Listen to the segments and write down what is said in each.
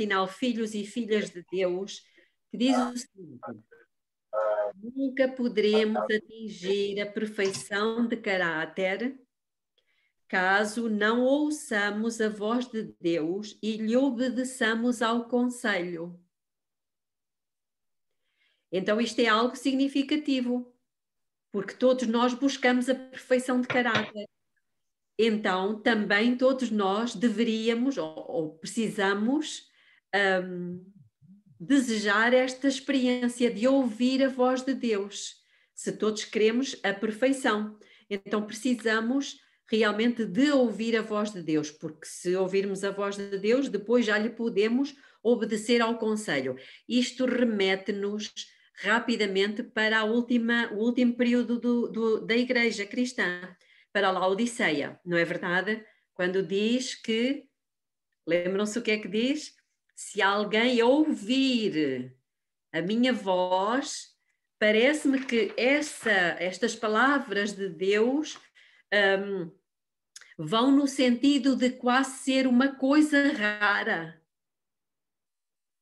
matinal Filhos e Filhas de Deus, que diz o seguinte: nunca poderemos atingir a perfeição de caráter caso não ouçamos a voz de Deus e lhe obedeçamos ao conselho. Então isto é algo significativo, porque todos nós buscamos a perfeição de caráter. Então também todos nós deveríamos ou precisamos desejar esta experiência de ouvir a voz de Deus, se todos queremos a perfeição. Então precisamos realmente de ouvir a voz de Deus, porque se ouvirmos a voz de Deus, depois já lhe podemos obedecer ao conselho. Isto remete-nos rapidamente para o último período da Igreja cristã, para a Laodiceia, não é verdade? Quando diz que, lembram-se o que é que diz? Se alguém ouvir a minha voz, parece-me que estas palavras de Deus vão no sentido de quase ser uma coisa rara.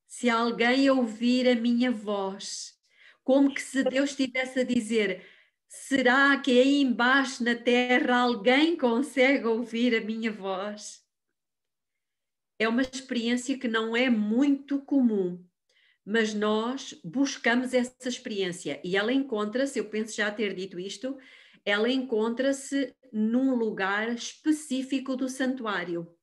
Se alguém ouvir a minha voz, como que se Deus estivesse a dizer: será que aí embaixo na terra alguém consegue ouvir a minha voz? É uma experiência que não é muito comum, mas nós buscamos essa experiência e ela encontra-se, eu penso já ter dito isto, ela encontra-se num lugar específico do santuário.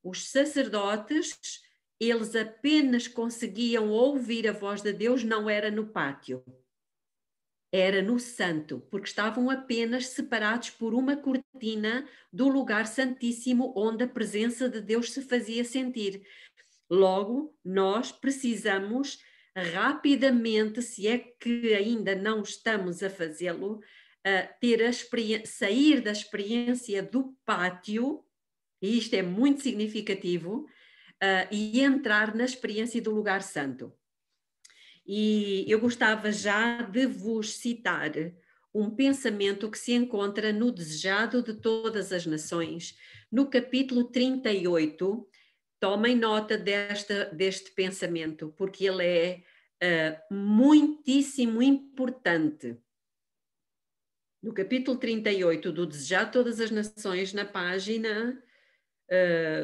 Os sacerdotes, eles apenas conseguiam ouvir a voz de Deus, não era no pátio, era no santo, porque estavam apenas separados por uma cortina do lugar santíssimo onde a presença de Deus se fazia sentir. Logo, nós precisamos rapidamente, se é que ainda não estamos a fazê-lo, sair da experiência do pátio, e isto é muito significativo, e entrar na experiência do lugar santo. E eu gostava já de vos citar um pensamento que se encontra no Desejado de Todas as Nações, no capítulo 38. Tomem nota deste pensamento, porque ele é muitíssimo importante. No capítulo 38 do Desejado de Todas as Nações, na página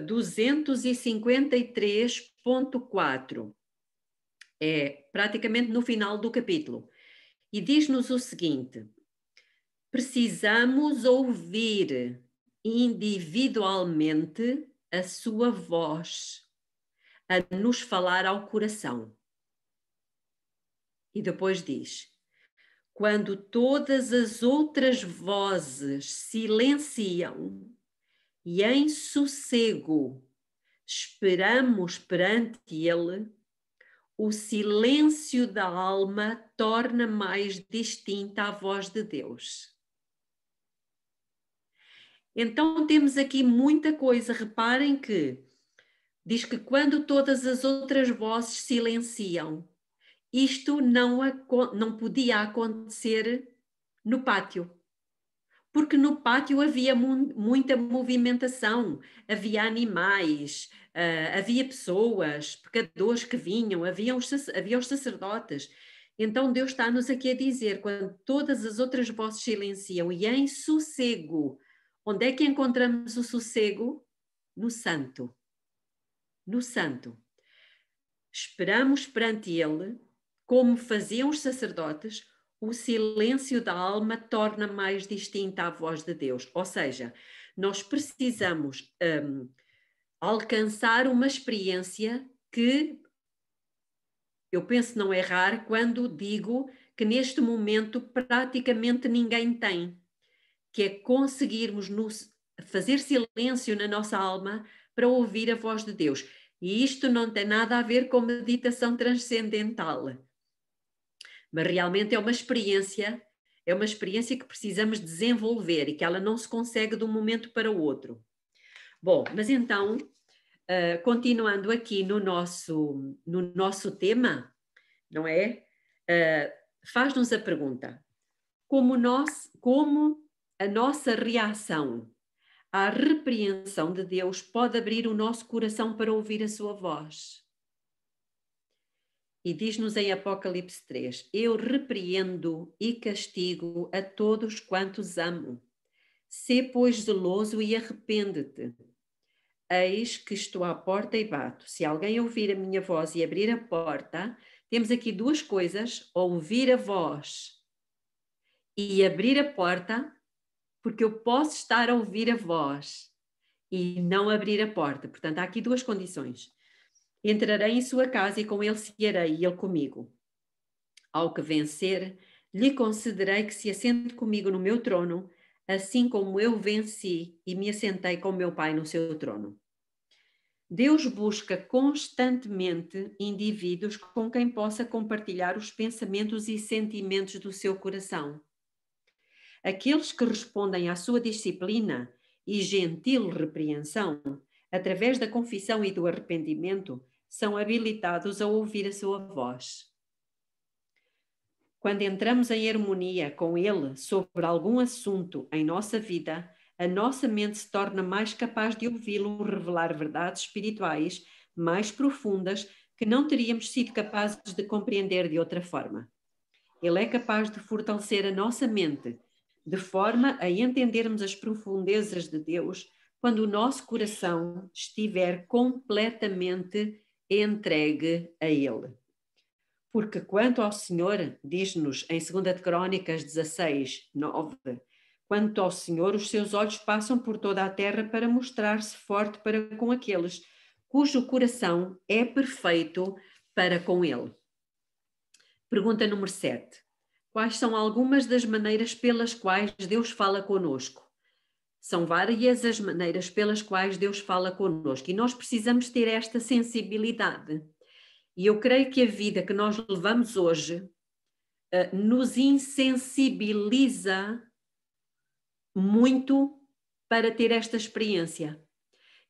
253.4. É praticamente no final do capítulo. E diz-nos o seguinte: precisamos ouvir individualmente a sua voz a nos falar ao coração. E depois diz: quando todas as outras vozes silenciam e em sossego esperamos perante Ele, o silêncio da alma torna mais distinta a voz de Deus. Então temos aqui muita coisa. Reparem que diz que quando todas as outras vozes silenciam, isto não podia acontecer no pátio, porque no pátio havia muita movimentação, havia animais, havia pessoas, pecadores que vinham, havia os sacerdotes. Então Deus está-nos aqui a dizer, quando todas as outras vozes silenciam e em sossego, onde é que encontramos o sossego? No santo. No santo. Esperamos perante Ele, como faziam os sacerdotes, o silêncio da alma torna mais distinta a voz de Deus. Ou seja, nós precisamos alcançar uma experiência que eu penso não errar quando digo que neste momento praticamente ninguém tem, que é conseguirmos fazer silêncio na nossa alma para ouvir a voz de Deus. E isto não tem nada a ver com meditação transcendental, mas realmente é uma experiência que precisamos desenvolver e que ela não se consegue de um momento para o outro. Bom, mas então, continuando aqui no nosso tema, não é? Faz-nos a pergunta: como a nossa reação à repreensão de Deus pode abrir o nosso coração para ouvir a sua voz? E diz-nos em Apocalipse 3: Eu repreendo e castigo a todos quantos amo. Sê, pois, zeloso e arrepende-te. Eis que estou à porta e bato. Se alguém ouvir a minha voz e abrir a porta, temos aqui duas coisas: ouvir a voz e abrir a porta, porque eu posso estar a ouvir a voz e não abrir a porta. Portanto, há aqui duas condições. Entrarei em sua casa e com ele cearei e ele comigo. Ao que vencer, lhe concederei que se assente comigo no meu trono, assim como eu venci e me assentei com meu Pai no seu trono. Deus busca constantemente indivíduos com quem possa compartilhar os pensamentos e sentimentos do seu coração. Aqueles que respondem à sua disciplina e gentil repreensão, através da confissão e do arrependimento, são habilitados a ouvir a sua voz. Quando entramos em harmonia com Ele sobre algum assunto em nossa vida, a nossa mente se torna mais capaz de ouvi-lo revelar verdades espirituais mais profundas que não teríamos sido capazes de compreender de outra forma. Ele é capaz de fortalecer a nossa mente, de forma a entendermos as profundezas de Deus quando o nosso coração estiver completamente entregue a Ele. Porque quanto ao Senhor, diz-nos em 2 de Crónicas 16, 9, quanto ao Senhor, os seus olhos passam por toda a terra para mostrar-se forte para com aqueles cujo coração é perfeito para com Ele. Pergunta número 7. Quais são algumas das maneiras pelas quais Deus fala conosco? São várias as maneiras pelas quais Deus fala conosco e nós precisamos ter esta sensibilidade. E eu creio que a vida que nós levamos hoje nos insensibiliza muito para ter esta experiência.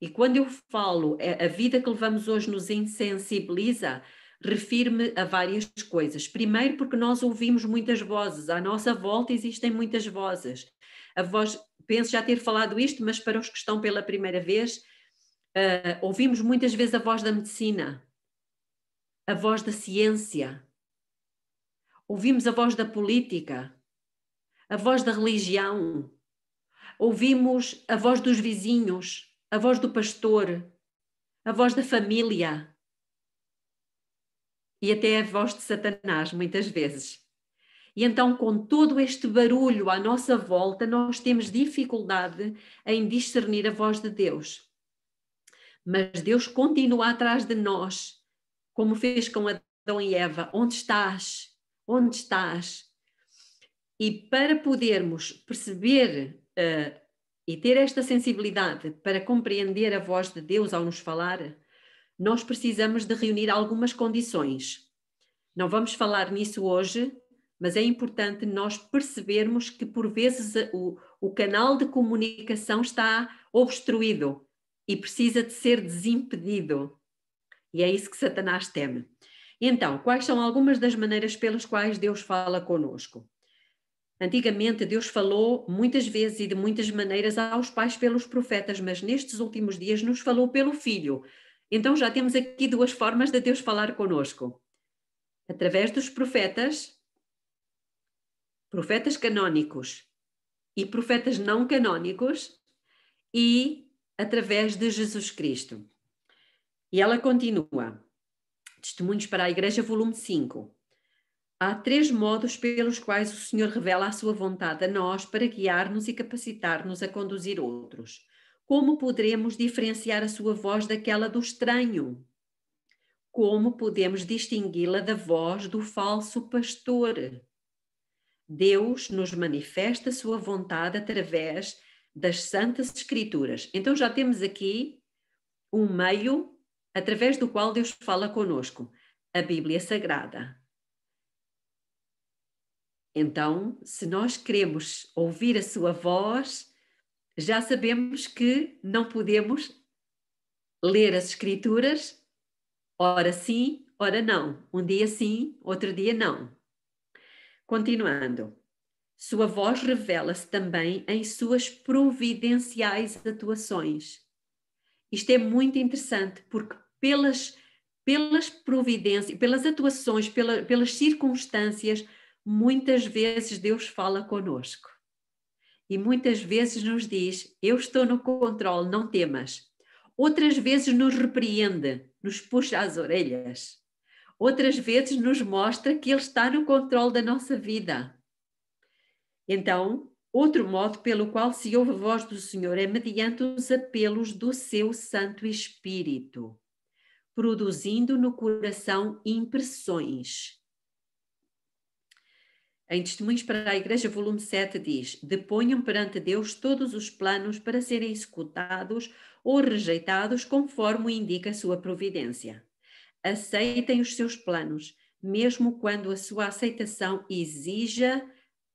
E quando eu falo a vida que levamos hoje nos insensibiliza, refiro-me a várias coisas. Primeiro, porque nós ouvimos muitas vozes, à nossa volta existem muitas vozes. A voz, penso já ter falado isto, mas para os que estão pela primeira vez, ouvimos muitas vezes a voz da medicina, a voz da ciência, ouvimos a voz da política, a voz da religião, ouvimos a voz dos vizinhos, a voz do pastor, a voz da família e até a voz de Satanás, muitas vezes. E então, com todo este barulho à nossa volta, nós temos dificuldade em discernir a voz de Deus. Mas Deus continua atrás de nós, como fez com Adão e Eva. Onde estás? Onde estás? E para podermos perceber e ter esta sensibilidade para compreender a voz de Deus ao nos falar, nós precisamos de reunir algumas condições. Não vamos falar nisso hoje, mas é importante nós percebermos que por vezes o canal de comunicação está obstruído e precisa de ser desimpedido. E é isso que Satanás teme. Então, quais são algumas das maneiras pelas quais Deus fala conosco? Antigamente Deus falou muitas vezes e de muitas maneiras aos pais pelos profetas, mas nestes últimos dias nos falou pelo Filho. Então já temos aqui duas formas de Deus falar conosco. Através dos profetas canónicos e profetas não canónicos e através de Jesus Cristo. E ela continua. Testemunhos para a Igreja, volume 5. Há 3 modos pelos quais o Senhor revela a sua vontade a nós para guiar-nos e capacitar-nos a conduzir outros. Como poderemos diferenciar a sua voz daquela do estranho? Como podemos distingui-la da voz do falso pastor? Deus nos manifesta a sua vontade através das Santas Escrituras. Então já temos aqui um meio através do qual Deus fala conosco, a Bíblia Sagrada. Então, se nós queremos ouvir a sua voz, já sabemos que não podemos ler as Escrituras, ora sim, ora não. Um dia sim, outro dia não. Continuando. Sua voz revela-se também em suas providenciais atuações. Isto é muito interessante porque pelas pelas providências, pelas atuações, pelas circunstâncias, muitas vezes Deus fala conosco. E muitas vezes nos diz: eu estou no controle, não temas. Outras vezes nos repreende, nos puxa as orelhas. Outras vezes nos mostra que Ele está no controle da nossa vida. Então, outro modo pelo qual se ouve a voz do Senhor é mediante os apelos do seu Santo Espírito, produzindo no coração impressões. Em Testemunhos para a Igreja, volume 7, diz: deponham perante Deus todos os planos para serem executados ou rejeitados conforme o indica a sua providência. Aceitem os seus planos, mesmo quando a sua aceitação exija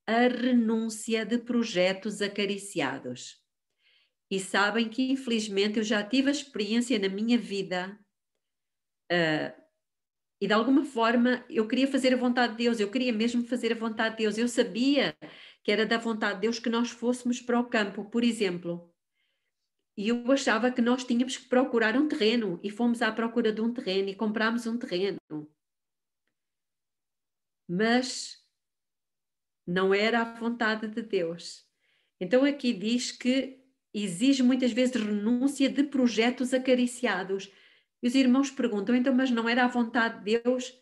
a renúncia de projetos acariciados. E sabem que, infelizmente, eu já tive a experiência na minha vida e de alguma forma eu queria fazer a vontade de Deus, eu queria mesmo fazer a vontade de Deus, eu sabia que era da vontade de Deus que nós fôssemos para o campo, por exemplo. E eu achava que nós tínhamos que procurar um terreno e fomos à procura de um terreno e comprámos um terreno. Mas não era a vontade de Deus. Então aqui diz que exige muitas vezes renúncia de projetos acariciados. E os irmãos perguntam, então, mas não era a vontade de Deus?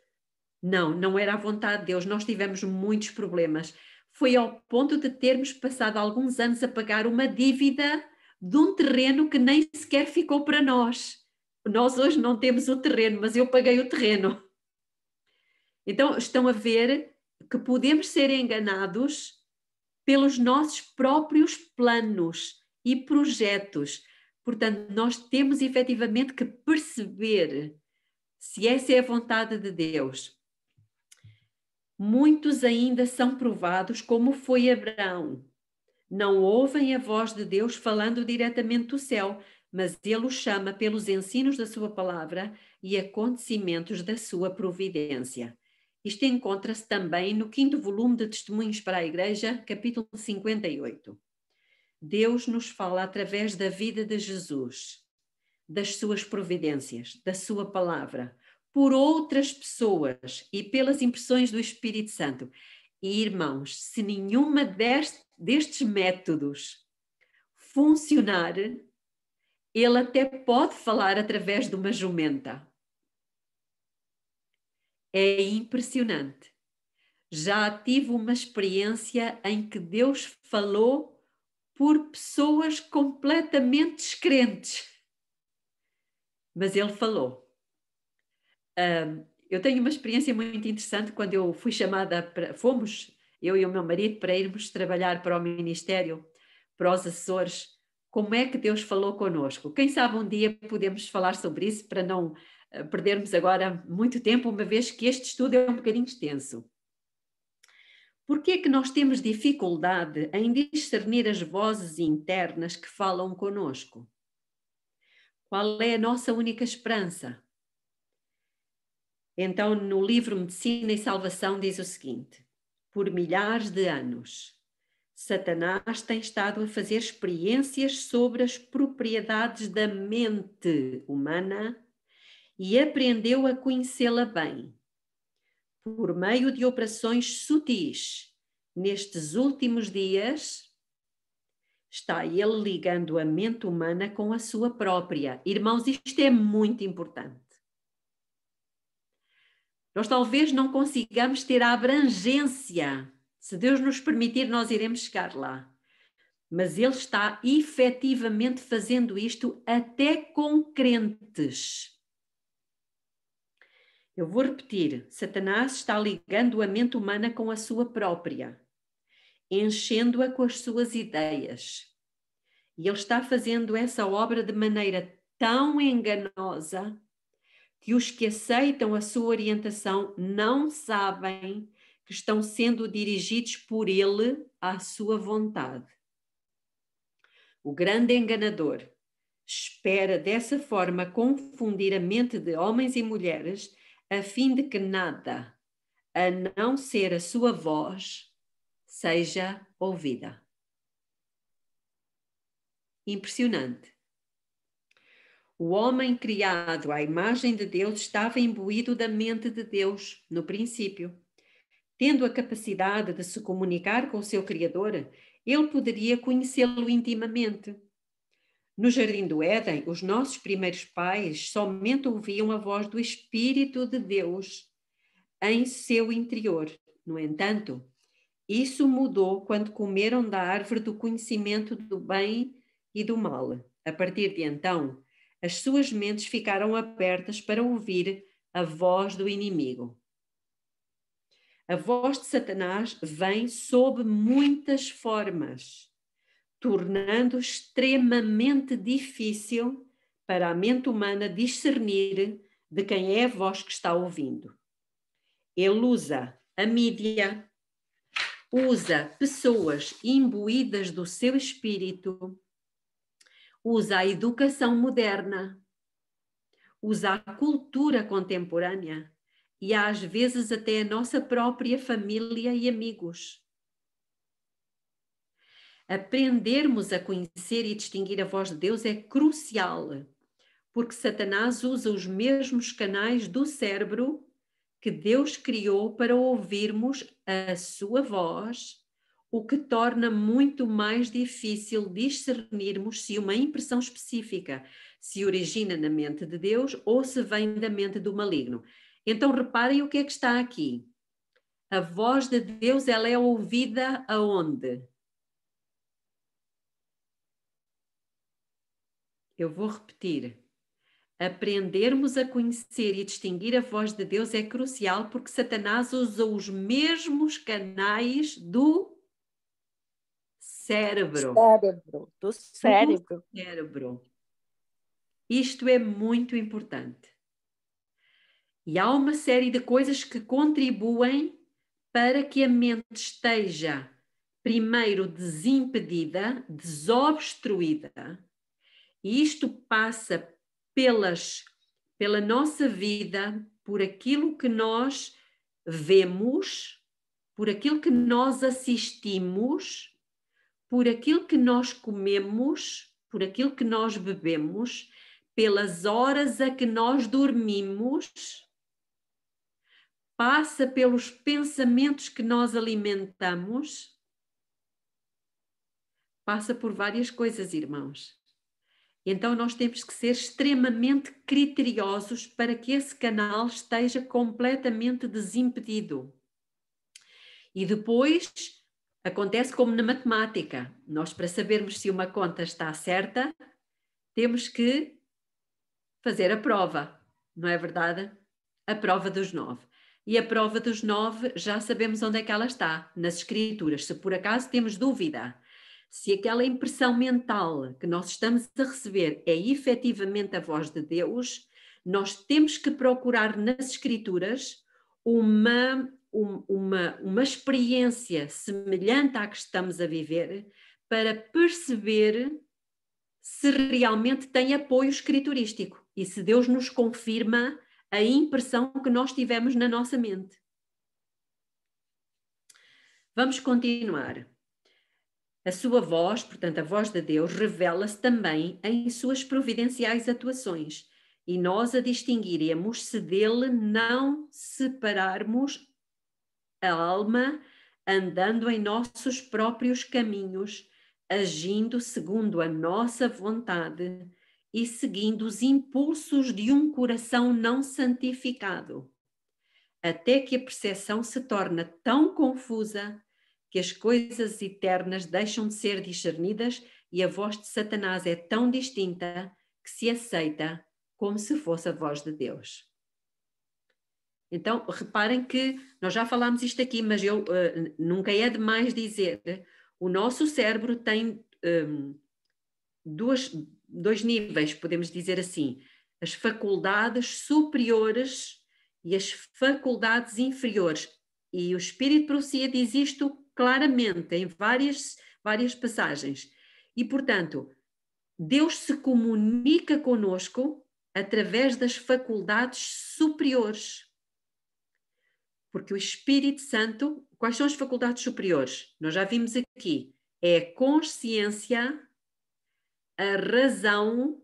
Não, não era a vontade de Deus. Nós tivemos muitos problemas. Foi ao ponto de termos passado alguns anos a pagar uma dívida de um terreno que nem sequer ficou para nós. Nós hoje não temos o terreno, mas eu paguei o terreno. Então estão a ver que podemos ser enganados pelos nossos próprios planos e projetos. Portanto, nós temos efetivamente que perceber se essa é a vontade de Deus. Muitos ainda são provados, como foi Abraão. Não ouvem a voz de Deus falando diretamente do céu, mas ele os chama pelos ensinos da sua palavra e acontecimentos da sua providência. Isto encontra-se também no 5º volume de Testemunhos para a Igreja, capítulo 58. Deus nos fala através da vida de Jesus, das suas providências, da sua palavra, por outras pessoas e pelas impressões do Espírito Santo. E, irmãos, se nenhuma destes métodos funcionar, ele até pode falar através de uma jumenta. É impressionante. Já tive uma experiência em que Deus falou por pessoas completamente descrentes. Mas ele falou. Eu tenho uma experiência muito interessante quando eu fui chamada fomos, eu e o meu marido, para irmos trabalhar para o Ministério, para os Açores. Como é que Deus falou connosco? Quem sabe um dia podemos falar sobre isso para não perdermos agora muito tempo, uma vez que este estudo é um bocadinho extenso. Por que é que nós temos dificuldade em discernir as vozes internas que falam conosco? Qual é a nossa única esperança? Então, no livro Medicina e Salvação diz o seguinte: por milhares de anos, Satanás tem estado a fazer experiências sobre as propriedades da mente humana e aprendeu a conhecê-la bem. Por meio de operações sutis, nestes últimos dias, está ele ligando a mente humana com a sua própria. Irmãos, isto é muito importante. Nós talvez não consigamos ter a abrangência. Se Deus nos permitir, nós iremos chegar lá. Mas Ele está efetivamente fazendo isto até com crentes. Eu vou repetir. Satanás está ligando a mente humana com a sua própria, enchendo-a com as suas ideias. E ele está fazendo essa obra de maneira tão enganosa que os que aceitam a sua orientação não sabem que estão sendo dirigidos por ele à sua vontade. O grande enganador espera dessa forma confundir a mente de homens e mulheres a fim de que nada, a não ser a sua voz, seja ouvida. Impressionante. O homem criado à imagem de Deus estava imbuído da mente de Deus no princípio. Tendo a capacidade de se comunicar com o seu Criador, ele poderia conhecê-lo intimamente. No Jardim do Éden, os nossos primeiros pais somente ouviam a voz do Espírito de Deus em seu interior. No entanto, isso mudou quando comeram da árvore do conhecimento do bem e do mal. A partir de então, as suas mentes ficaram abertas para ouvir a voz do inimigo. A voz de Satanás vem sob muitas formas, tornando extremamente difícil para a mente humana discernir de quem é a voz que está ouvindo. Ele usa a mídia, usa pessoas imbuídas do seu espírito, usa a educação moderna, usa a cultura contemporânea e às vezes até a nossa própria família e amigos. Aprendermos a conhecer e distinguir a voz de Deus é crucial, porque Satanás usa os mesmos canais do cérebro que Deus criou para ouvirmos a sua voz, o que torna muito mais difícil discernirmos se uma impressão específica se origina na mente de Deus ou se vem da mente do maligno. Então reparem o que é que está aqui. A voz de Deus, ela é ouvida aonde? Eu vou repetir. Aprendermos a conhecer e distinguir a voz de Deus é crucial porque Satanás usa os mesmos canais do cérebro. Do cérebro. Do cérebro. Isto é muito importante. E há uma série de coisas que contribuem para que a mente esteja, primeiro, desimpedida, desobstruída. E isto passa pela nossa vida, por aquilo que nós vemos, por aquilo que nós assistimos, por aquilo que nós comemos, por aquilo que nós bebemos, pelas horas a que nós dormimos, passa pelos pensamentos que nós alimentamos, passa por várias coisas, irmãos. Então nós temos que ser extremamente criteriosos para que esse canal esteja completamente desimpedido. E depois acontece como na matemática. Nós, para sabermos se uma conta está certa, temos que fazer a prova, não é verdade? A prova dos 9. E a prova dos 9 já sabemos onde é que ela está, nas escrituras. Se por acaso temos dúvida se aquela impressão mental que nós estamos a receber é efetivamente a voz de Deus, nós temos que procurar nas escrituras uma experiência semelhante à que estamos a viver para perceber se realmente tem apoio escriturístico e se Deus nos confirma a impressão que nós tivemos na nossa mente. Vamos continuar. A sua voz, portanto, a voz de Deus, revela-se também em suas providenciais atuações e nós a distinguiremos se dele não separarmos a alma andando em nossos próprios caminhos, agindo segundo a nossa vontade e seguindo os impulsos de um coração não santificado, até que a percepção se torna tão confusa que as coisas eternas deixam de ser discernidas e a voz de Satanás é tão distinta que se aceita como se fosse a voz de Deus. Então, reparem que nós já falámos isto aqui, mas nunca é demais dizer, o nosso cérebro tem dois níveis, podemos dizer assim, as faculdades superiores e as faculdades inferiores. E o Espírito de Profecia diz isto claramente em várias passagens. E, portanto, Deus se comunica conosco através das faculdades superiores. Porque o Espírito Santo, quais são as faculdades superiores? Nós já vimos aqui, é a consciência, a razão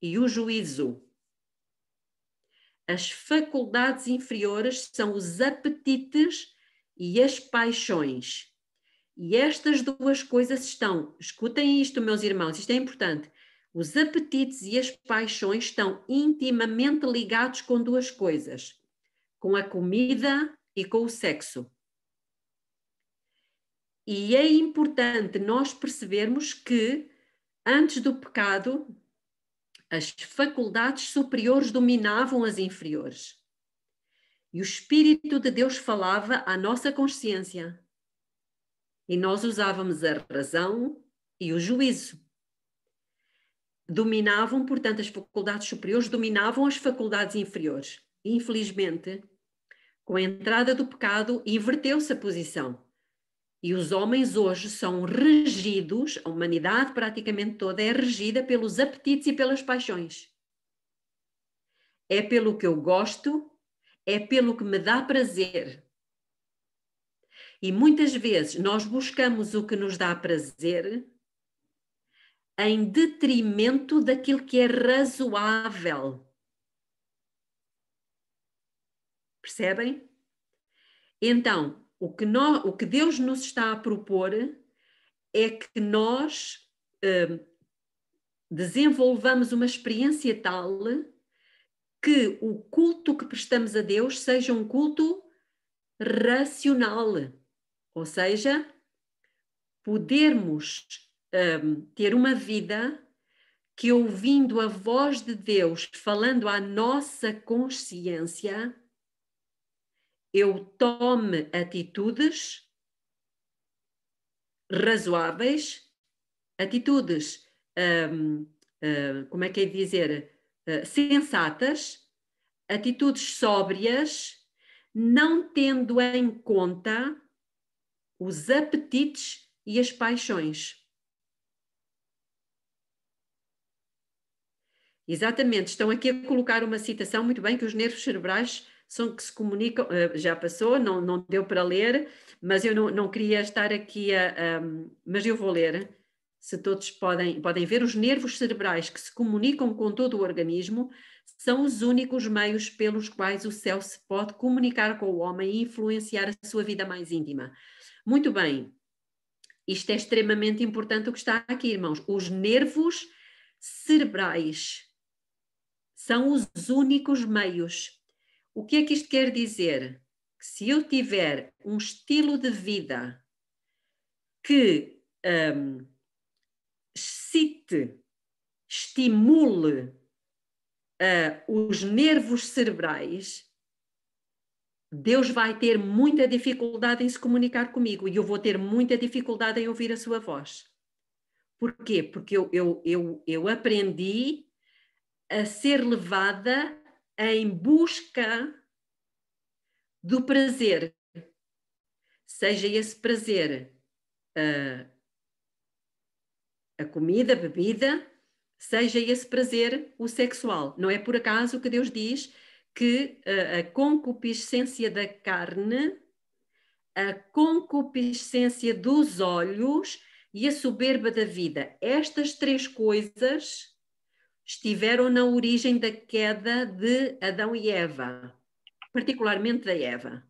e o juízo. As faculdades inferiores são os apetites e as paixões. E estas duas coisas estão, escutem isto, meus irmãos, isto é importante. Os apetites e as paixões estão intimamente ligados com duas coisas: com a comida e com o sexo. E é importante nós percebermos que, antes do pecado, as faculdades superiores dominavam as inferiores. E o Espírito de Deus falava à nossa consciência. E nós usávamos a razão e o juízo. Dominavam, portanto, as faculdades superiores dominavam as faculdades inferiores. Infelizmente, com a entrada do pecado, inverteu-se a posição. E os homens hoje são regidos, a humanidade praticamente toda é regida pelos apetites e pelas paixões. É pelo que eu gosto, é pelo que me dá prazer. E muitas vezes nós buscamos o que nos dá prazer em detrimento daquilo que é razoável. Percebem? Então, o que Deus nos está a propor é que nós desenvolvamos uma experiência tal que o culto que prestamos a Deus seja um culto racional. Ou seja, podermos ter uma vida que, ouvindo a voz de Deus falando à nossa consciência, eu tome atitudes razoáveis, atitudes, como é que é dizer, sensatas, atitudes sóbrias, não tendo em conta os apetites e as paixões. Exatamente, estão aqui a colocar uma citação, muito bem, que os nervos cerebrais são que se comunicam, já passou, não deu para ler, mas eu não queria estar aqui mas eu vou ler, se todos podem ver, os nervos cerebrais que se comunicam com todo o organismo são os únicos meios pelos quais o céu se pode comunicar com o homem e influenciar a sua vida mais íntima. Muito bem, isto é extremamente importante o que está aqui, irmãos. Os nervos cerebrais são os únicos meios. O que é que isto quer dizer? Que se eu tiver um estilo de vida que excite, estimule os nervos cerebrais, Deus vai ter muita dificuldade em se comunicar comigo e eu vou ter muita dificuldade em ouvir a sua voz. Porquê? Porque eu aprendi a ser levada em busca do prazer, seja esse prazer a comida, a bebida, seja esse prazer o sexual. Não é por acaso que Deus diz que a concupiscência da carne, a concupiscência dos olhos e a soberba da vida, estas três coisas estiveram na origem da queda de Adão e Eva, particularmente da Eva.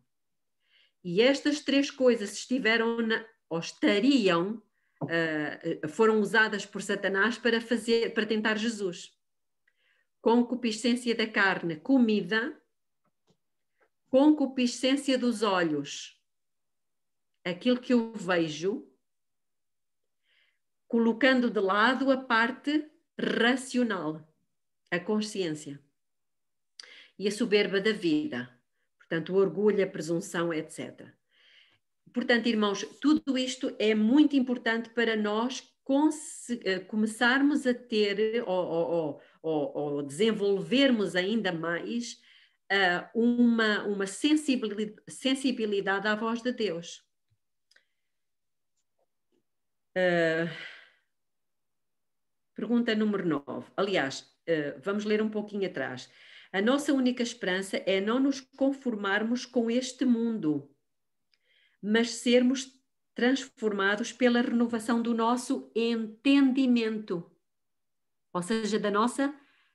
E estas três coisas estiveram ou estariam, foram usadas por Satanás para tentar Jesus. Concupiscência da carne, comida; concupiscência dos olhos, aquilo que eu vejo, colocando de lado a parte racional, a consciência, e a soberba da vida, portanto o orgulho, a presunção, etc. Portanto, irmãos, tudo isto é muito importante para nós começarmos a ter ou desenvolvermos ainda mais uma sensibilidade à voz de Deus. Pergunta número 9. Aliás, vamos ler um pouquinho atrás. A nossa única esperança é não nos conformarmos com este mundo, mas sermos transformados pela renovação do nosso entendimento, ou seja, da nossa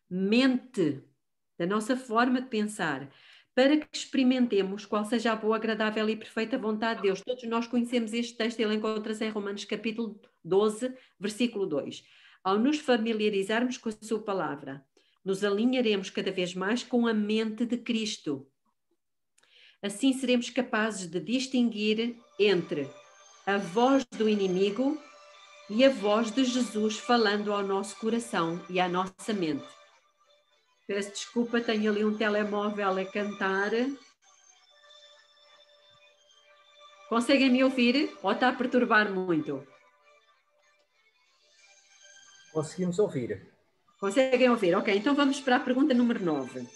mente, da nossa forma de pensar, para que experimentemos qual seja a boa, agradável e perfeita vontade de Deus. Todos nós conhecemos este texto, ele encontra-se em Romanos capítulo 12, versículo 2. Ao nos familiarizarmos com a sua palavra, nos alinharemos cada vez mais com a mente de Cristo. Assim seremos capazes de distinguir entre a voz do inimigo e a voz de Jesus falando ao nosso coração e à nossa mente. Peço desculpa, tenho ali um telemóvel a cantar. Conseguem me ouvir ou está a perturbar muito? Conseguimos ouvir. Conseguem ouvir? Ok, então vamos para a pergunta número 9.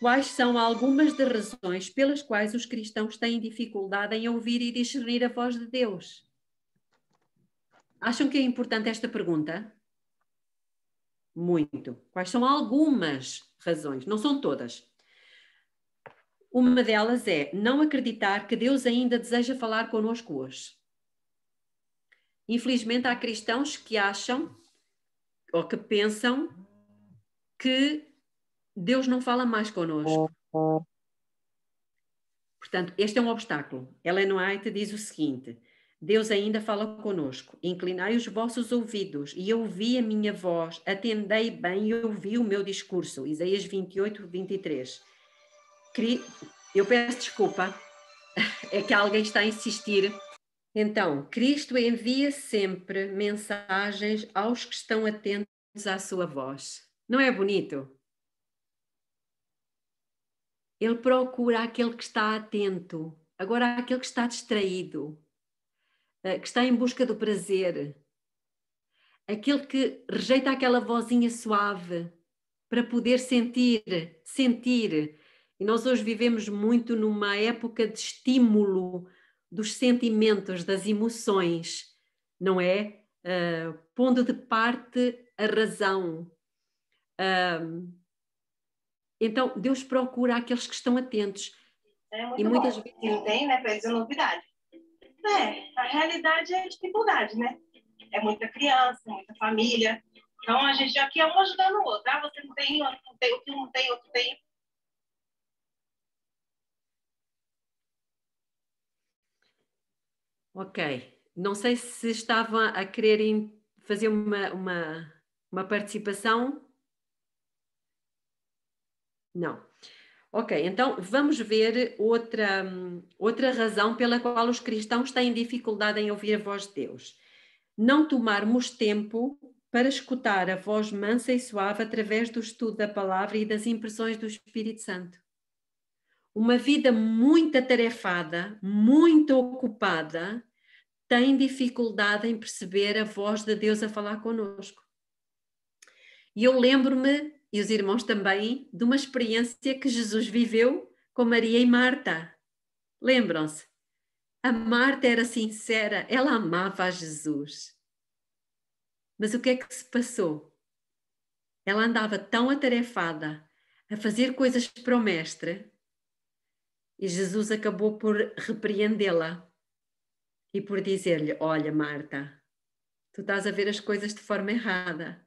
Quais são algumas das razões pelas quais os cristãos têm dificuldade em ouvir e discernir a voz de Deus? Acham que é importante esta pergunta? Muito. Quais são algumas razões? Não são todas. Uma delas é não acreditar que Deus ainda deseja falar connosco hoje. Infelizmente, há cristãos que acham ou que pensam que Deus não fala mais connosco. Portanto, este é um obstáculo. Ellen White diz o seguinte: Deus ainda fala connosco. Inclinai os vossos ouvidos e ouvi a minha voz. Atendei bem e ouvi o meu discurso. Isaías 28, 23. Eu peço desculpa, é que alguém está a insistir. Então, Cristo envia sempre mensagens aos que estão atentos à sua voz. Não é bonito? Ele procura aquele que está atento. Agora, aquele que está distraído, que está em busca do prazer, aquele que rejeita aquela vozinha suave para poder sentir. E nós hoje vivemos muito numa época de estímulo dos sentimentos, das emoções, não é? Pondo de parte a razão. Então, Deus procura aqueles que estão atentos. É muito bom. Não tem, né? Para eles é novidade. A realidade é dificuldade, né? É muita criança, muita família. Então, a gente aqui é um ajudando o outro. Você não tem, outro não tem, outro não tem, outro tem. Ok. Não sei se estavam a querer fazer uma participação. Não. Ok, então vamos ver outra razão pela qual os cristãos têm dificuldade em ouvir a voz de Deus. Não tomarmos tempo para escutar a voz mansa e suave através do estudo da palavra e das impressões do Espírito Santo. Uma vida muito atarefada, muito ocupada, tem dificuldade em perceber a voz de Deus a falar connosco. E eu lembro-me, e os irmãos também, de uma experiência que Jesus viveu com Maria e Marta. Lembram-se? A Marta era sincera, ela amava a Jesus. Mas o que é que se passou? Ela andava tão atarefada a fazer coisas para o Mestre e Jesus acabou por repreendê-la e por dizer-lhe: olha, Marta, tu estás a ver as coisas de forma errada.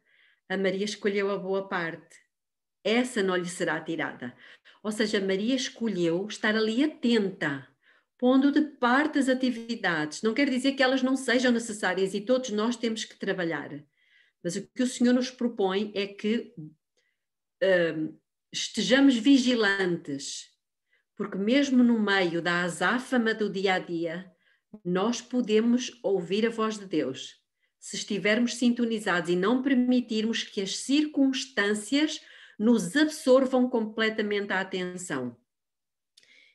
A Maria escolheu a boa parte. Essa não lhe será tirada. Ou seja, Maria escolheu estar ali atenta, pondo de parte as atividades. Não quer dizer que elas não sejam necessárias e todos nós temos que trabalhar. Mas o que o Senhor nos propõe é que estejamos vigilantes, porque mesmo no meio da azáfama do dia a dia, nós podemos ouvir a voz de Deus. Se estivermos sintonizados e não permitirmos que as circunstâncias nos absorvam completamente a atenção.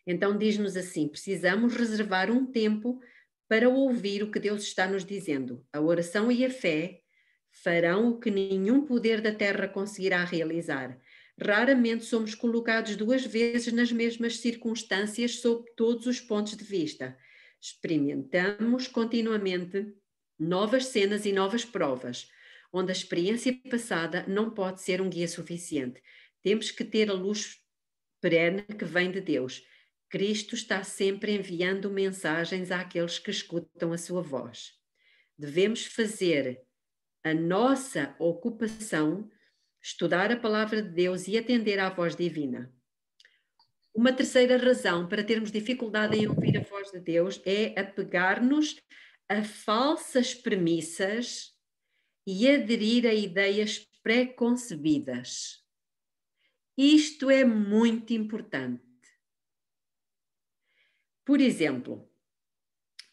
Então diz-nos assim, precisamos reservar um tempo para ouvir o que Deus está nos dizendo. A oração e a fé farão o que nenhum poder da terra conseguirá realizar. Raramente somos colocados duas vezes nas mesmas circunstâncias sob todos os pontos de vista. Experimentamos continuamente novas cenas e novas provas, onde a experiência passada não pode ser um guia suficiente. Temos que ter a luz perene que vem de Deus. Cristo está sempre enviando mensagens àqueles que escutam a sua voz. Devemos fazer a nossa ocupação estudar a palavra de Deus e atender à voz divina. Uma terceira razão para termos dificuldade em ouvir a voz de Deus é apegar-nos a falsas premissas e aderir a ideias pré-concebidas. Isto é muito importante. Por exemplo,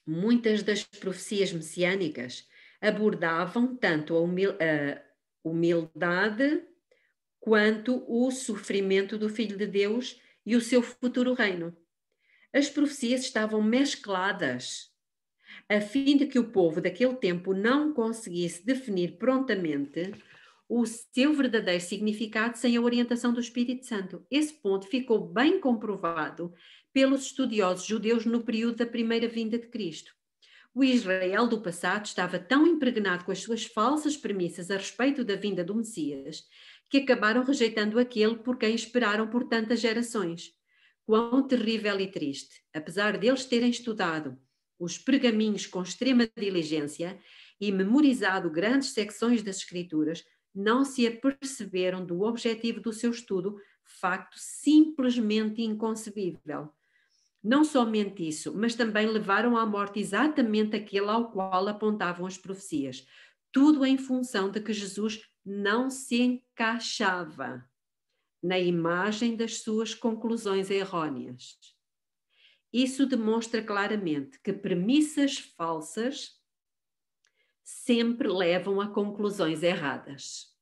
muitas das profecias messiânicas abordavam tanto a humildade quanto o sofrimento do Filho de Deus e o seu futuro reino. As profecias estavam mescladas, a fim de que o povo daquele tempo não conseguisse definir prontamente o seu verdadeiro significado sem a orientação do Espírito Santo. Esse ponto ficou bem comprovado pelos estudiosos judeus no período da primeira vinda de Cristo. O Israel do passado estava tão impregnado com as suas falsas premissas a respeito da vinda do Messias que acabaram rejeitando aquele por quem esperaram por tantas gerações. Quão terrível e triste, apesar deles terem estudado os pergaminhos com extrema diligência e memorizado grandes secções das Escrituras, não se aperceberam do objetivo do seu estudo, facto simplesmente inconcebível. Não somente isso, mas também levaram à morte exatamente aquele ao qual apontavam as profecias. Tudo em função de que Jesus não se encaixava na imagem das suas conclusões errôneas. Isso demonstra claramente que premissas falsas sempre levam a conclusões erradas.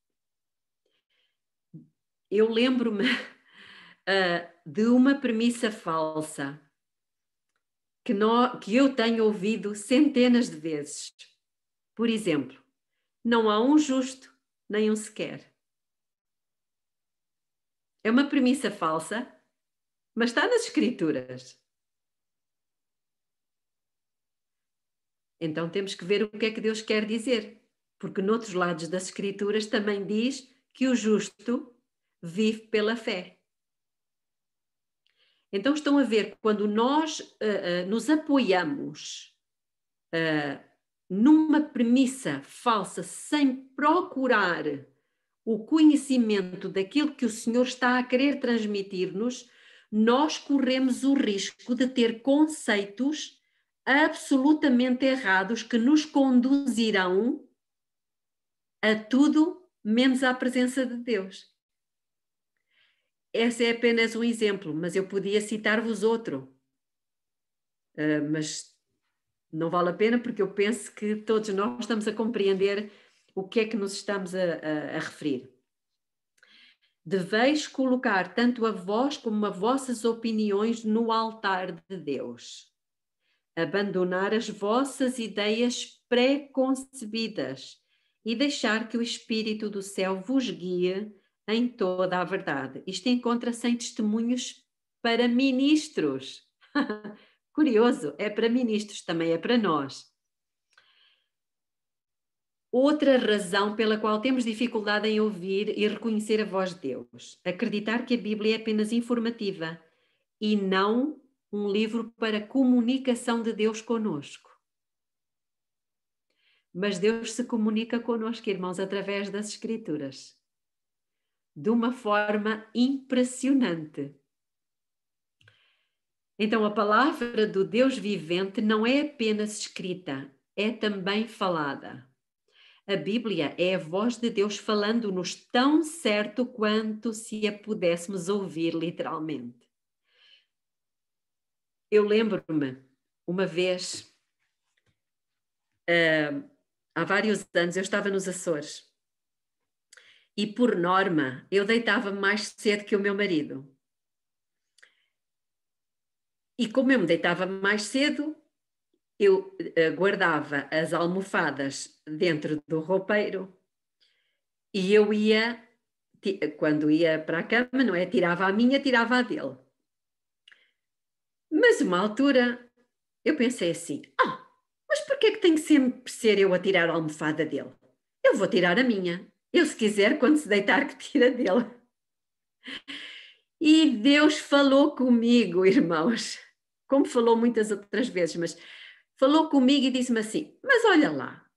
Eu lembro-me de uma premissa falsa que eu tenho ouvido centenas de vezes. Por exemplo, não há um justo nem um sequer. É uma premissa falsa, mas está nas Escrituras. Então temos que ver o que é que Deus quer dizer, porque noutros lados das Escrituras também diz que o justo vive pela fé. Então estão a ver, quando nós nos apoiamos numa premissa falsa, sem procurar o conhecimento daquilo que o Senhor está a querer transmitir-nos, nós corremos o risco de ter conceitos absolutamente errados que nos conduzirão a tudo menos à presença de Deus. Esse é apenas um exemplo, mas eu podia citar-vos outro. Mas não vale a pena, porque eu penso que todos nós estamos a compreender o que é que nos estamos a referir. Deveis colocar tanto a vós como as vossas opiniões no altar de Deus. Abandonar as vossas ideias pré-concebidas e deixar que o Espírito do céu vos guie em toda a verdade. Isto encontra-se em Testemunhos para Ministros. Curioso, é para ministros, também é para nós. Outra razão pela qual temos dificuldade em ouvir e reconhecer a voz de Deus. Acreditar que a Bíblia é apenas informativa e não um livro para comunicação de Deus conosco. Mas Deus se comunica conosco, irmãos, através das Escrituras. De uma forma impressionante. Então, a palavra do Deus vivente não é apenas escrita, é também falada. A Bíblia é a voz de Deus falando-nos tão certo quanto se a pudéssemos ouvir literalmente. Eu lembro-me, uma vez, há vários anos, eu estava nos Açores. E, por norma, eu deitava-me mais cedo que o meu marido. E como eu me deitava mais cedo, eu guardava as almofadas dentro do roupeiro e eu ia, quando ia para a cama, não é? Tirava a minha, tirava a dele. Mas uma altura eu pensei assim, mas porquê é que tem que sempre ser eu a tirar a almofada dele? Eu vou tirar a minha. Eu, se quiser, quando se deitar, que tira dele. E Deus falou comigo, irmãos, como falou muitas outras vezes, mas falou comigo e disse-me assim, mas olha lá,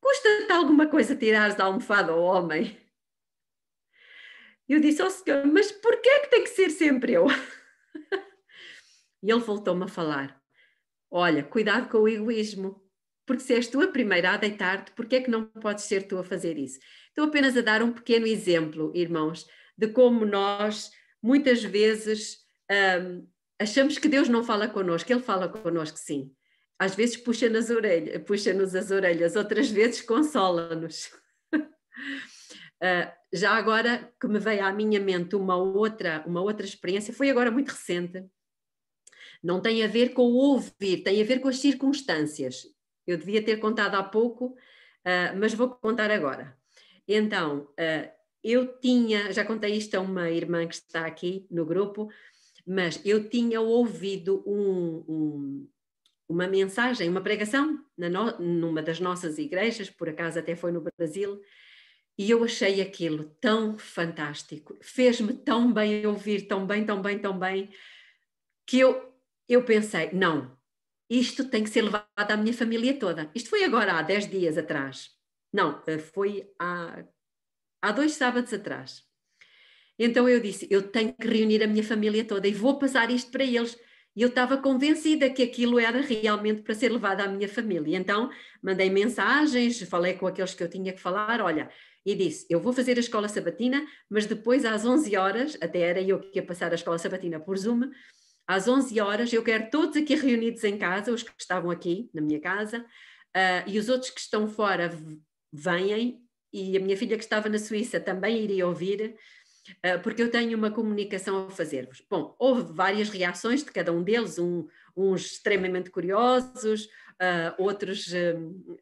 custa-te alguma coisa tirares da almofada ao homem? Eu disse ao Senhor, mas porquê é que tem que ser sempre eu? E ele voltou-me a falar, olha, cuidado com o egoísmo, porque se és tu a primeira a deitar-te, porquê é que não podes ser tu a fazer isso? Estou apenas a dar um pequeno exemplo, irmãos, de como nós, muitas vezes, achamos que Deus não fala connosco, Ele fala connosco sim. Às vezes puxa-nos as orelhas, outras vezes consola-nos. Já agora que me veio à minha mente uma outra experiência, foi agora muito recente, não tem a ver com o ouvir, tem a ver com as circunstâncias. Eu devia ter contado há pouco, mas vou contar agora. Então, eu tinha, já contei isto a uma irmã que está aqui no grupo, mas eu tinha ouvido uma mensagem, uma pregação numa das nossas igrejas, por acaso até foi no Brasil, e eu achei aquilo tão fantástico, fez-me tão bem ouvir, tão bem, que eu pensei, não, isto tem que ser levado à minha família toda. Isto foi agora há 10 dias atrás. Não, foi há 2 sábados atrás. Então eu disse, eu tenho que reunir a minha família toda e vou passar isto para eles. E eu estava convencida que aquilo era realmente para ser levado à minha família. Então mandei mensagens, falei com aqueles que eu tinha que falar, olha, e disse, eu vou fazer a escola sabatina, mas depois às 11 horas, até era eu que ia passar a escola sabatina por Zoom, às 11 horas eu quero todos aqui reunidos em casa, os que estavam aqui na minha casa, e os outros que estão fora venham, e a minha filha que estava na Suíça também iria ouvir, porque eu tenho uma comunicação a fazer-vos. Bom, houve várias reações de cada um deles, uns extremamente curiosos, outros,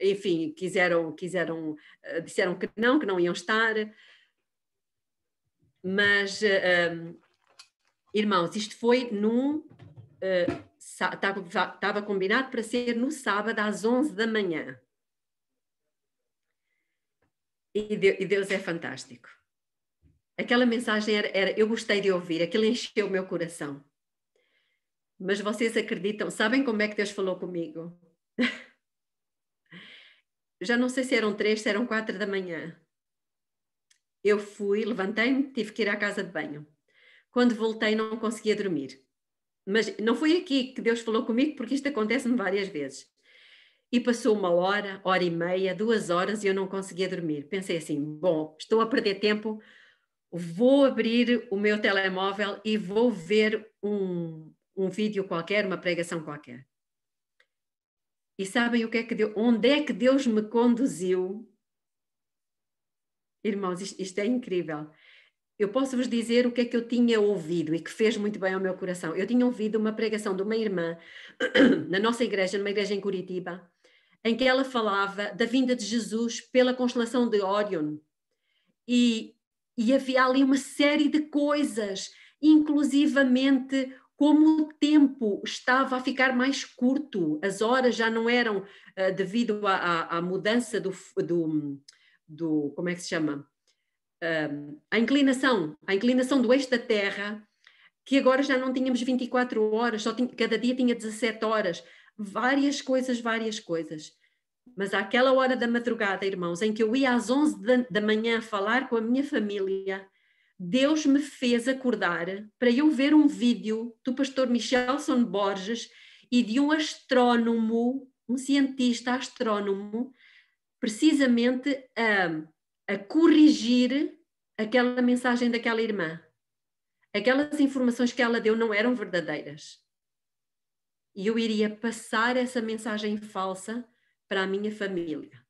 enfim, disseram que não iam estar, mas, irmãos, isto foi estava combinado para ser no sábado às 11 da manhã. E Deus é fantástico. Aquela mensagem eu gostei de ouvir, aquilo encheu o meu coração. Mas vocês acreditam, sabem como é que Deus falou comigo? Já não sei se eram 3, se eram 4 da manhã. Eu fui, levantei-me, tive que ir à casa de banho. Quando voltei não conseguia dormir. Mas não foi aqui que Deus falou comigo, porque isto acontece-me várias vezes. E passou 1 hora, hora e meia, 2 horas e eu não conseguia dormir. Pensei assim, bom, estou a perder tempo, vou abrir o meu telemóvel e vou ver um vídeo qualquer, uma pregação qualquer. E sabem o que é que onde é que Deus me conduziu? Irmãos, isto é incrível. Eu posso vos dizer o que é que eu tinha ouvido e que fez muito bem ao meu coração. Eu tinha ouvido uma pregação de uma irmã na nossa igreja, numa igreja em Curitiba, em que ela falava da vinda de Jesus pela constelação de Órion. E havia ali uma série de coisas, inclusivamente como o tempo estava a ficar mais curto, as horas já não eram, devido à mudança do como é que se chama? A inclinação do eixo da Terra, que agora já não tínhamos 24 horas, cada dia tinha 17 horas, várias coisas. Mas àquela hora da madrugada, irmãos, em que eu ia às 11 da manhã falar com a minha família, Deus me fez acordar para eu ver um vídeo do pastor Michelson Borges e de um astrónomo, um cientista astrónomo, precisamente a corrigir aquela mensagem daquela irmã. Aquelas informações que ela deu não eram verdadeiras. E eu iria passar essa mensagem falsa para a minha família.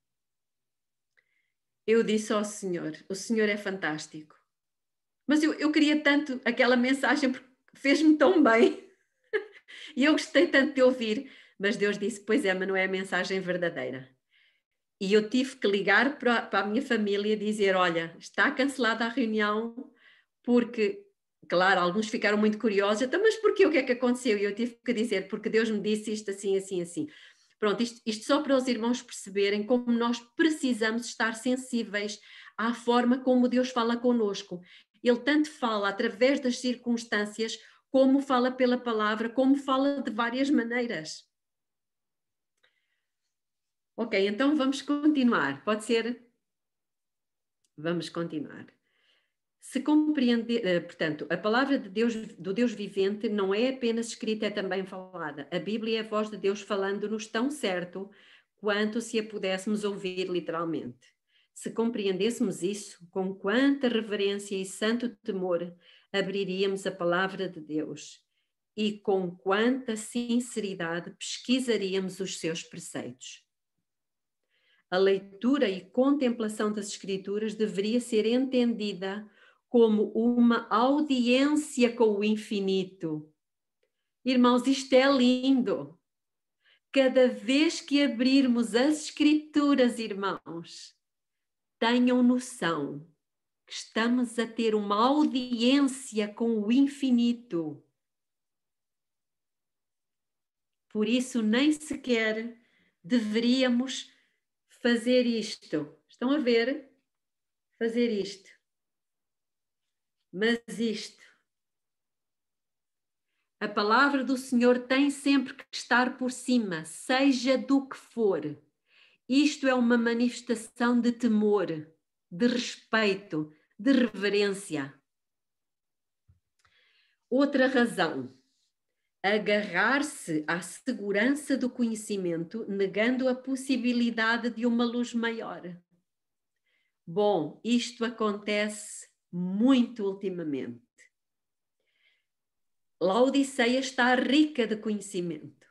Eu disse ao Senhor, o Senhor é fantástico. Mas eu queria tanto aquela mensagem porque fez-me tão bem. E eu gostei tanto de ouvir. Mas Deus disse, pois é, mas não é a mensagem verdadeira. E eu tive que ligar para a minha família e dizer, olha, está cancelada a reunião, porque, claro, alguns ficaram muito curiosos, então, mas porquê? O que é que aconteceu? E eu tive que dizer, porque Deus me disse isto assim, assim, assim. Pronto, isto só para os irmãos perceberem como nós precisamos estar sensíveis à forma como Deus fala connosco. Ele tanto fala através das circunstâncias, como fala pela palavra, como fala de várias maneiras. Ok, então vamos continuar, pode ser? Vamos continuar. Se compreender, portanto, a palavra de Deus, do Deus vivente, não é apenas escrita, é também falada. A Bíblia é a voz de Deus falando-nos tão certo quanto se a pudéssemos ouvir literalmente. Se compreendêssemos isso, com quanta reverência e santo temor abriríamos a palavra de Deus e com quanta sinceridade pesquisaríamos os seus preceitos. A leitura e contemplação das Escrituras deveria ser entendida como uma audiência com o infinito. Irmãos, isto é lindo. Cada vez que abrirmos as Escrituras, irmãos, tenham noção que estamos a ter uma audiência com o infinito. Por isso, nem sequer deveríamos fazer isto. Estão a ver? Fazer isto. Mas isto. A palavra do Senhor tem sempre que estar por cima, seja do que for. Isto é uma manifestação de temor, de respeito, de reverência. Outra razão. Agarrar-se à segurança do conhecimento, negando a possibilidade de uma luz maior. Bom, isto acontece muito ultimamente. Laodiceia está rica de conhecimento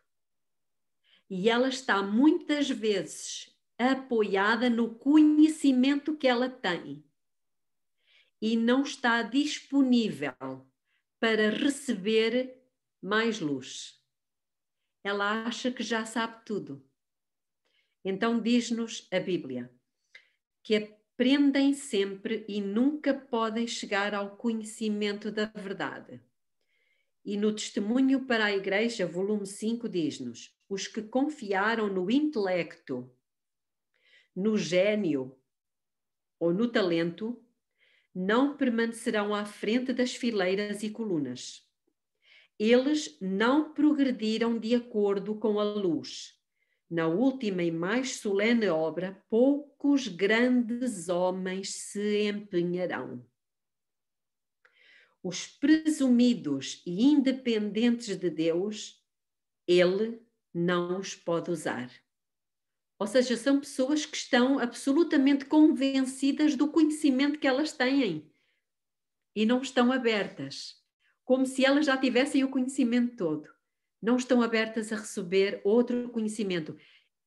e ela está muitas vezes apoiada no conhecimento que ela tem e não está disponível para receber mais luz. Ela acha que já sabe tudo. Então diz-nos a Bíblia que aprendem sempre e nunca podem chegar ao conhecimento da verdade. E no Testemunho para a Igreja, volume 5, diz-nos: os que confiaram no intelecto, no gênio ou no talento, não permanecerão à frente das fileiras e colunas. Eles não progrediram de acordo com a luz. Na última e mais solene obra, poucos grandes homens se empenharão. Os presumidos e independentes de Deus, Ele não os pode usar. Ou seja, são pessoas que estão absolutamente convencidas do conhecimento que elas têm e não estão abertas, como se elas já tivessem o conhecimento todo. Não estão abertas a receber outro conhecimento.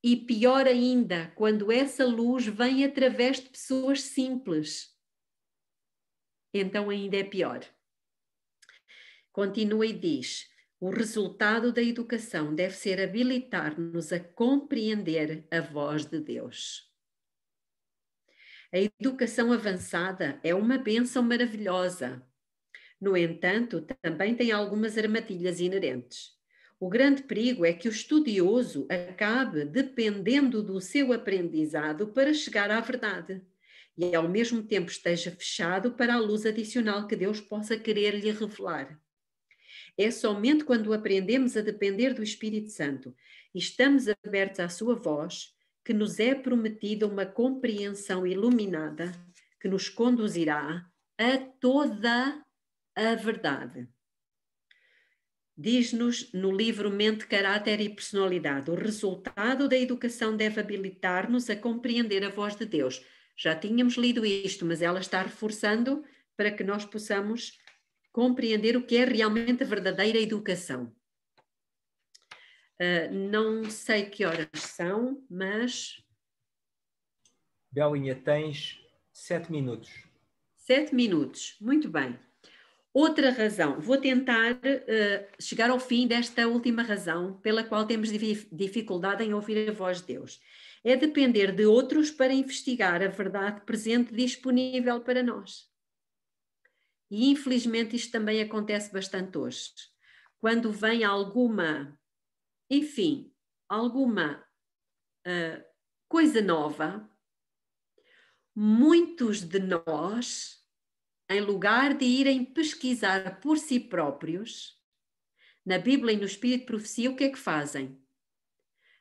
E pior ainda, quando essa luz vem através de pessoas simples. Então ainda é pior. Continua e diz: o resultado da educação deve ser habilitar-nos a compreender a voz de Deus. A educação avançada é uma bênção maravilhosa. No entanto, também tem algumas armadilhas inerentes. O grande perigo é que o estudioso acabe dependendo do seu aprendizado para chegar à verdade e ao mesmo tempo esteja fechado para a luz adicional que Deus possa querer lhe revelar. É somente quando aprendemos a depender do Espírito Santo e estamos abertos à sua voz que nos é prometida uma compreensão iluminada que nos conduzirá a toda a verdade. Diz-nos no livro Mente, Caráter e Personalidade: o resultado da educação deve habilitar-nos a compreender a voz de Deus. Já tínhamos lido isto, mas ela está reforçando para que nós possamos compreender o que é realmente a verdadeira educação. Não sei que horas são, mas... Belinha, tens 7 minutos. 7 minutos, muito bem. Outra razão, vou tentar chegar ao fim desta última razão pela qual temos dificuldade em ouvir a voz de Deus. É depender de outros para investigar a verdade presente disponível para nós. E infelizmente isto também acontece bastante hoje. Quando vem alguma coisa nova, muitos de nós, em lugar de irem pesquisar por si próprios, na Bíblia e no Espírito de Profecia, o que é que fazem?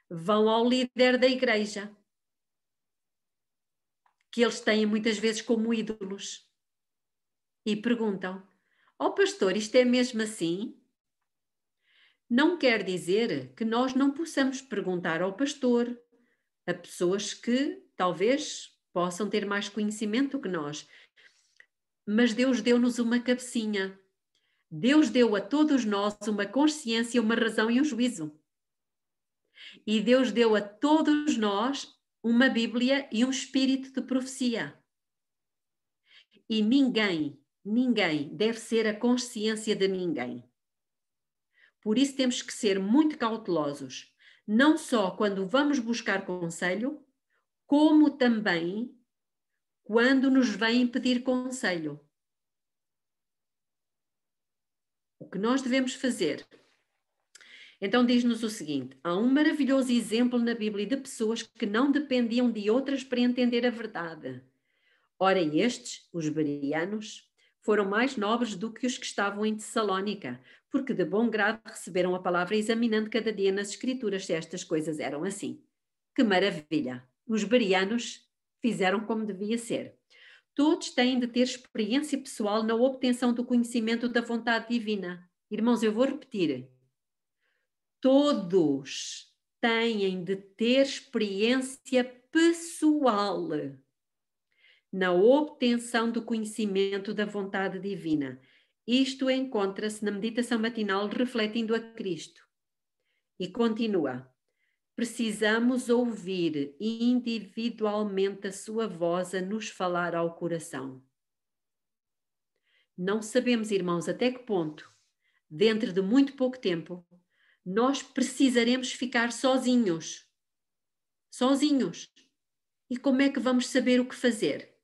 Vão ao líder da igreja, que eles têm muitas vezes como ídolos. e perguntam: ó pastor, isto é mesmo assim? Não quer dizer que nós não possamos perguntar ao pastor, a pessoas que talvez possam ter mais conhecimento que nós. Mas Deus deu-nos uma cabecinha. Deus deu a todos nós uma consciência, uma razão e um juízo. E Deus deu a todos nós uma Bíblia e um espírito de profecia. E ninguém deve ser a consciência de ninguém. Por isso temos que ser muito cautelosos, não só quando vamos buscar conselho, como também quando nos vêm pedir conselho. O que nós devemos fazer? Então diz-nos o seguinte: há um maravilhoso exemplo na Bíblia de pessoas que não dependiam de outras para entender a verdade. Ora, estes, os bereanos, foram mais nobres do que os que estavam em Tessalónica, porque de bom grado receberam a palavra, examinando cada dia nas Escrituras se estas coisas eram assim. Que maravilha! Os bereanos fizeram como devia ser. Todos têm de ter experiência pessoal na obtenção do conhecimento da vontade divina. Irmãos, eu vou repetir. Todos têm de ter experiência pessoal na obtenção do conhecimento da vontade divina. Isto encontra-se na meditação matinal refletindo a Cristo. E continua. Precisamos ouvir individualmente a sua voz a nos falar ao coração. Não sabemos, irmãos, até que ponto, dentro de muito pouco tempo, nós precisaremos ficar sozinhos. Sozinhos. E como é que vamos saber o que fazer?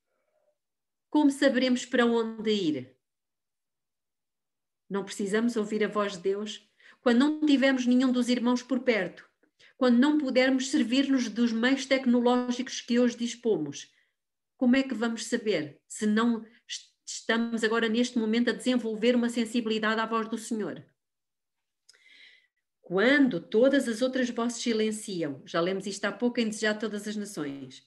Como saberemos para onde ir? Não precisamos ouvir a voz de Deus quando não tivermos nenhum dos irmãos por perto, quando não pudermos servir-nos dos meios tecnológicos que hoje dispomos. Como é que vamos saber se não estamos agora neste momento a desenvolver uma sensibilidade à voz do Senhor? Quando todas as outras vozes silenciam, já lemos isto há pouco em Desejar Todas as Nações,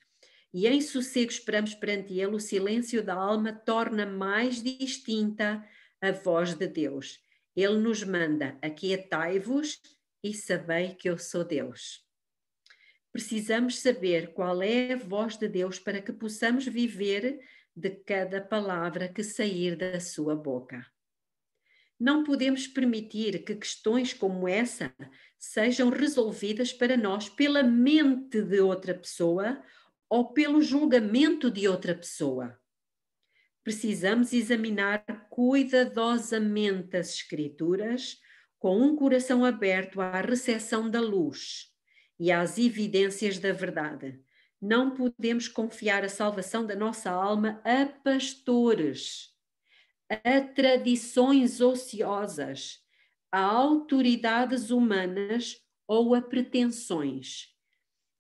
e em sossego esperamos perante Ele, o silêncio da alma torna mais distinta a voz de Deus. Ele nos manda: aquietai-vos e sabei que eu sou Deus. Precisamos saber qual é a voz de Deus para que possamos viver de cada palavra que sair da sua boca. Não podemos permitir que questões como essa sejam resolvidas para nós pela mente de outra pessoa ou pelo julgamento de outra pessoa. Precisamos examinar cuidadosamente as Escrituras com um coração aberto à recepção da luz e às evidências da verdade. Não podemos confiar a salvação da nossa alma a pastores, a tradições ociosas, a autoridades humanas ou a pretensões.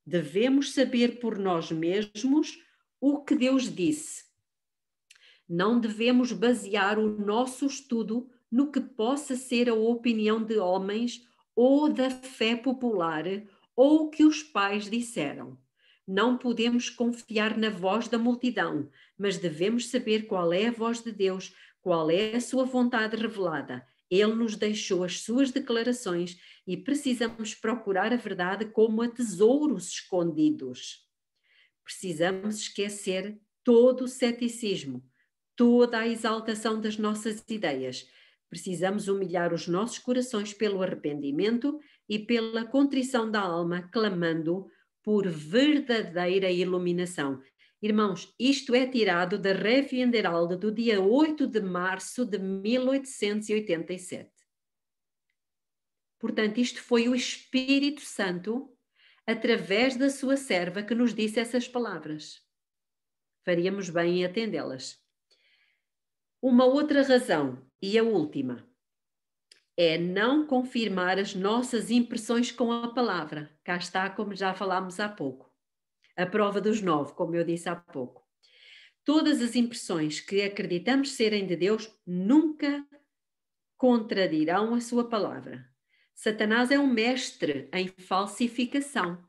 Devemos saber por nós mesmos o que Deus disse. Não devemos basear o nosso estudo no que possa ser a opinião de homens ou da fé popular ou o que os pais disseram. Não podemos confiar na voz da multidão, mas devemos saber qual é a voz de Deus, qual é a sua vontade revelada. Ele nos deixou as suas declarações e precisamos procurar a verdade como a tesouros escondidos. Precisamos esquecer todo o ceticismo, toda a exaltação das nossas ideias. Precisamos humilhar os nossos corações pelo arrependimento e pela contrição da alma, clamando por verdadeira iluminação. Irmãos, isto é tirado da Revienderalde do dia 8 de março de 1887. Portanto, isto foi o Espírito Santo, através da sua serva, que nos disse essas palavras. Faríamos bem em atendê-las. Uma outra razão, e a última, é não confirmar as nossas impressões com a palavra. Cá está, como já falámos há pouco. A prova dos 9, como eu disse há pouco. Todas as impressões que acreditamos serem de Deus nunca contradirão a sua palavra. Satanás é um mestre em falsificação.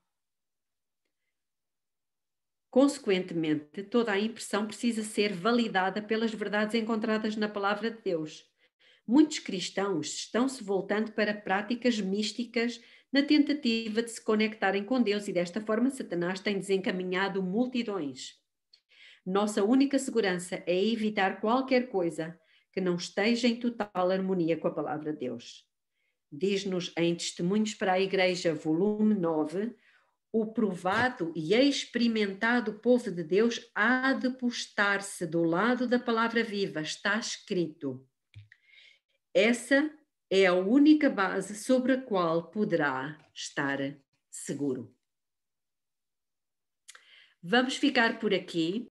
Consequentemente, toda a impressão precisa ser validada pelas verdades encontradas na palavra de Deus. Muitos cristãos estão-se voltando para práticas místicas na tentativa de se conectarem com Deus e desta forma Satanás tem desencaminhado multidões. Nossa única segurança é evitar qualquer coisa que não esteja em total harmonia com a palavra de Deus. Diz-nos em Testemunhos para a Igreja, volume 9, o provado e experimentado povo de Deus há de postar-se do lado da palavra viva, está escrito. Essa é a única base sobre a qual poderá estar seguro. Vamos ficar por aqui.